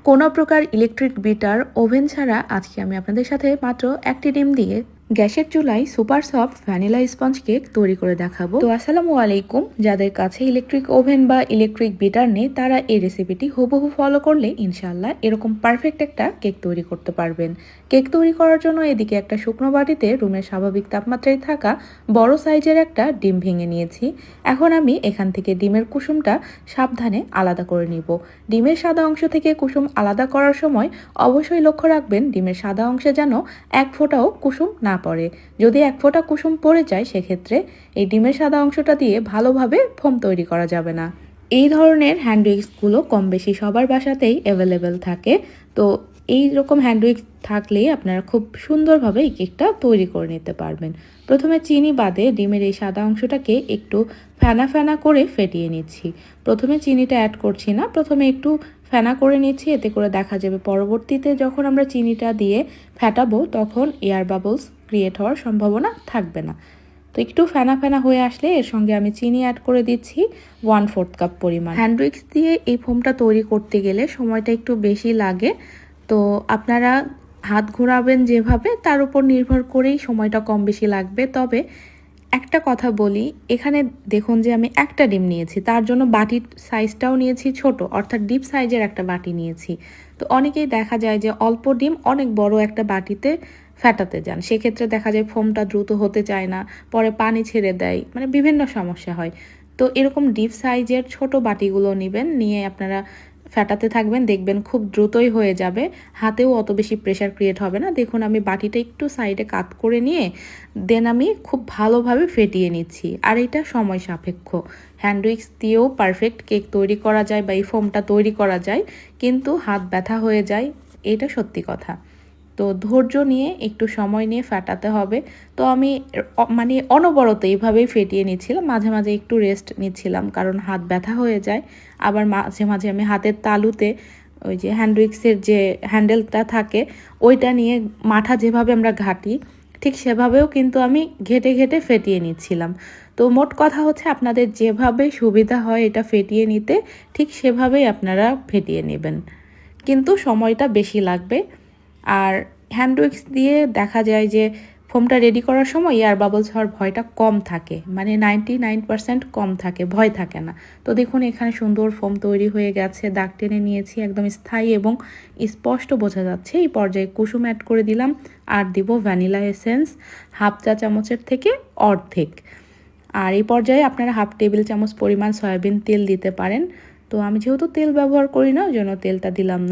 কোনো প্রকার electric bitter oven ছাড়া আজকে আমি আপনাদের সাথে মাত্র একটি ডিম দিয়ে গ্যাসের চুলায় super soft vanilla sponge cake তৈরি করে দেখাবো। তো আসসালামু আলাইকুম। যাদের কাছে ইলেকট্রিক ওভেন বা ইলেকট্রিক বিটার নেই তারা এই রেসিপিটি হুবহু ফলো করলে ইনশাআল্লাহ এরকম পারফেক্ট একটা কেক তৈরি করতে পারবেন। কেক তৈরি করার জন্য এদিকে একটা শুকনো বাটিতে রুমের স্বাভাবিক তাপমাত্রায় থাকা বড় সাইজের একটা ডিম ভেঙে নিয়েছি। এখন আমি এখান থেকে ডিমের কুসুমটা সাবধানে আলাদা করে নিব। ডিমের সাদা অংশ থেকে কুসুম আলাদা করার সময় অবশ্যই লক্ষ্য রাখবেন ডিমের সাদা অংশে যেন এক ফোঁটাও কুসুম না পড়ে। যদি এক ফোঁটা কুসুম পড়ে যায় সেক্ষেত্রে এই ডিমের সাদা অংশটা দিয়ে ভালোভাবে ফোম তৈরি করা যাবে না। এই ধরনের হ্যান্ড উইক্সগুলো কম বেশি সবার বাসাতেই অ্যাভেলেবেল থাকে। তো এই রকম হ্যান্ড উইক্স থাকলেই আপনারা খুব সুন্দরভাবে এই কেকটা তৈরি করে নিতে পারবেন। প্রথমে চিনি বাদে ডিমের এই সাদা অংশটাকে একটু ফেনা ফেনা করে ফেটিয়ে নিচ্ছি। প্রথমে চিনিটা অ্যাড করছি না, প্রথমে একটু ফেনা করে নিচ্ছি। এতে করে দেখা যাবে পরবর্তীতে যখন আমরা চিনিটা দিয়ে ফেটাবো তখন এয়ার বাবলস ক্রিয়েট হওয়ার সম্ভাবনা থাকবে না। তো একটু ফেনা ফেনা হয়ে আসলে এর সঙ্গে আমি চিনি অ্যাড করে দিচ্ছি 1/4 কাপ পরিমাণ। হ্যান্ড উইক্স দিয়ে এই ফোমটা তৈরি করতে গেলে সময়টা একটু বেশি লাগে। তো আপনারা হাত ঘোরাবেন যেভাবে তার উপর নির্ভর করেই সময়টা কম বেশি লাগবে। তবে একটা কথা বলি, এখানে দেখুন যে আমি একটা ডিম নিয়েছি, তার জন্য বাটির সাইজটাও নিয়েছি ছোট, অর্থাৎ ডিপ সাইজের একটা বাটি নিয়েছি। তো অনেকেই দেখা যায় যে অল্প ডিম অনেক বড় একটা বাটিতে ফেটাতে যান, সেক্ষেত্রে দেখা যায় ফোমটা দ্রুত হতে চায় না, পরে পানি ছেড়ে দেয়, মানে বিভিন্ন সমস্যা হয়। তো এরকম ডিপ সাইজের ছোট বাটিগুলো নেবেন, নিয়ে আপনারা ফেটাতে থাকবেন, দেখবেন খুব দ্রুতই হয়ে যাবে, হাতেও অত বেশি প্রেশার ক্রিয়েট হবে না। দেখুন আমি বাটিটা একটু সাইডে কাত করে নিয়ে দেন আমি খুব ভালোভাবে ফেটিয়ে নিচ্ছি। আর এটা সময় সাপেক্ষ, হ্যান্ড উইক্স দিয়েও পারফেক্ট কেক তৈরি করা যায় বা এই ফোমটা তৈরি করা যায়, কিন্তু হাত ব্যথা হয়ে যায়, এটা সত্যি কথা। তো ধৈর্য নিয়ে একটু সময় নিয়ে ফেটাতে হবে। তো আমি মানে অনবরত এইভাবেই ফেটিয়ে নিচ্ছিলাম, মাঝে মাঝে একটু রেস্ট নিচ্ছিলাম কারণ হাত ব্যথা হয়ে যায়। আবার মাঝে মাঝে আমি হাতের তালুতে ওই যে হ্যান্ড উইক্সের যে হ্যান্ডেলটা থাকে ওইটা নিয়ে মাথা যেভাবে আমরা ঘাঁটি ঠিক সেভাবেও কিন্তু আমি ঘেটে ঘেটে ফেটিয়ে নিচ্ছিলাম। তো মোট কথা হচ্ছে আপনাদের যেভাবে সুবিধা হয় এটা ফেটিয়ে নিতে ঠিক সেভাবেই আপনারা ফেটিয়ে নেবেন, কিন্তু সময়টা বেশি লাগবে। আর হ্যান্ড উইক্স দিয়ে দেখা যায় যে ফোমটা রেডি করার সময় এয়ার বাবলস হওয়ার ভয়টা কম থাকে, মানে 99% কম থাকে, ভয় থাকে না। তো দেখুন এখানে সুন্দর ফোম তৈরি হয়ে গেছে, দাগ টেনে নিয়েছি, একদম স্থায়ী এবং স্পষ্ট বোঝা যাচ্ছে। এই পর্যায়ে কুসুম অ্যাড করে দিলাম, আর দিব ভ্যানিলা এসেন্স 1/2 চা চামচের থেকে অর্ধেক। আর এই পর্যায়ে আপনারা 1/2 টেবিল চামচ পরিমাণ সয়াবিন তেল দিতে পারেন। তো আমি যেহেতু তেল ব্যবহার করি না ওই জন্য তেলটা দিলাম না।